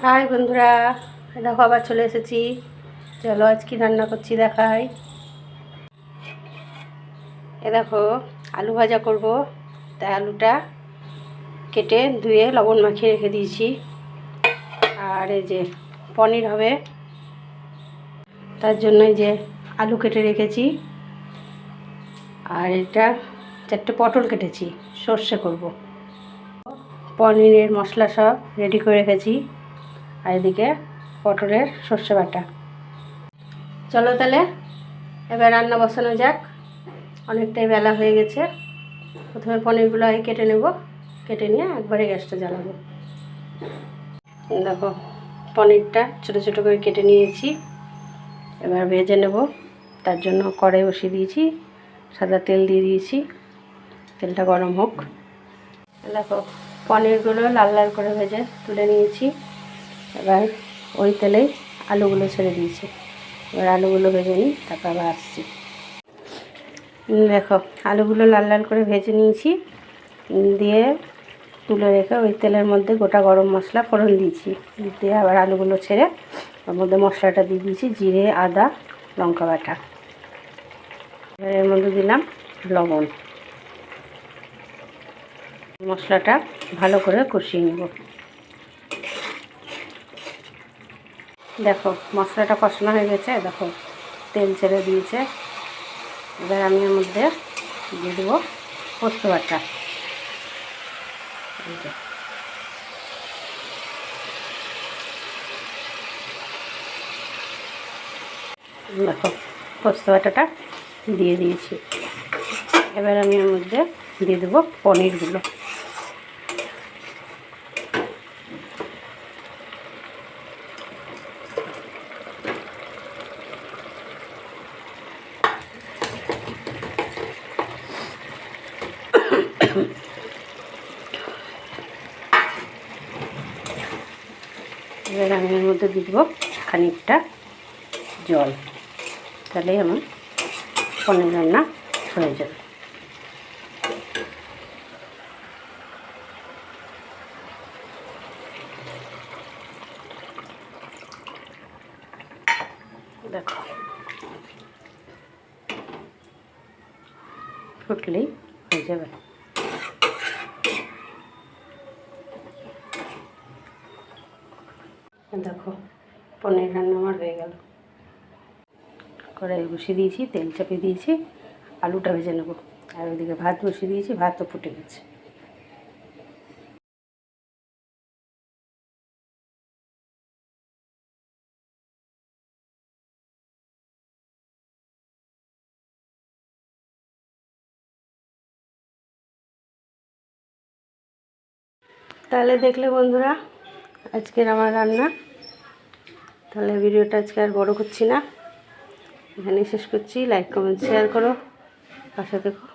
High বন্ধুরা, দেখো আবার চলে এসেছি। চলো আজ কি রান্না করছি দেখাই। দেখো আলু ভাজা করব, তাই আলুটা কেটে ধুয়ে লবণ মাখিয়ে রেখে দিয়েছি। আর এই যে পনির হবে, তার জন্য যে আলু কেটে রেখেছি। আর এটা 4টে পটল কেটেছি, সর্ষে করব। পনিরের মশলা সব রেডি করে রেখেছি। আর এদিকে পটলের সর্ষে বাটা। চলো তাহলে এবার রান্না বসানো যাক। অনেকটাই বেলা হয়ে গেছে। প্রথমে পনিরগুলো আগে কেটে নেব, কেটে নিয়ে একবারে গ্যাসটা জ্বালাবো। দেখো পনিরটা ছোটো ছোটো করে কেটে নিয়েছি, এবার ভেজে নেব। তার জন্য কড়াই বসিয়ে দিয়েছি, সাদা তেল দিয়ে দিয়েছি, তেলটা গরম হোক। দেখো পনিরগুলো লাল লাল করে ভেজে তুলে নিয়েছি। এবার ওই তেলেই আলুগুলো ছেড়ে দিয়েছি। এবার আলুগুলো ভেজে নিই, তারপর আবার আসছি। দেখো আলুগুলো লাল লাল করে ভেজে নিয়েছি, দিয়ে তুলে রেখে ওই তেলের মধ্যে গোটা গরম মশলা ফোড়ন দিয়েছি। দিয়ে আবার আলুগুলো ছেড়ে ওর মধ্যে মশলাটা দিয়ে দিয়েছি, জিরে আদা লঙ্কা বাটা। এর মধ্যে দিলাম লবণ। মশলাটা ভালো করে কষিয়ে নেব। দেখো মশলাটা কষানো হয়ে গেছে, দেখো তেল ছেড়ে দিয়েছে। এবার আমি এর মধ্যে দিয়ে দেবো পোস্ত বাটা। দেখো পোস্ত বাটাটা দিয়ে দিয়েছি। এবার আমি এর মধ্যে দিয়ে দেবো পনিরগুলো। এবার আমি এর মধ্যে দিয়ে দেবো খানিকটা জল, তাহলেই আমার পনির রান্না হয়ে যাবে। দেখো ফুটলেই হয়ে যাবে। দেখো পনির রান্না আমার হয়ে গেল। কড়াই বসিয়ে দিয়েছি, তেল চাপিয়ে দিয়েছি, আলুটা ভেজে নেব। আর ওইদিকে ভাত বসিয়ে দিয়েছি, ভাতও ফুটে গেছে। তাহলে দেখলে বন্ধুরা আজকের আমার রান্না। তাহলে ভিডিওটা আজকে আর বড় করছি না, এখানেই শেষ করছি। লাইক কমেন্ট শেয়ার করো, পাশে দেখো।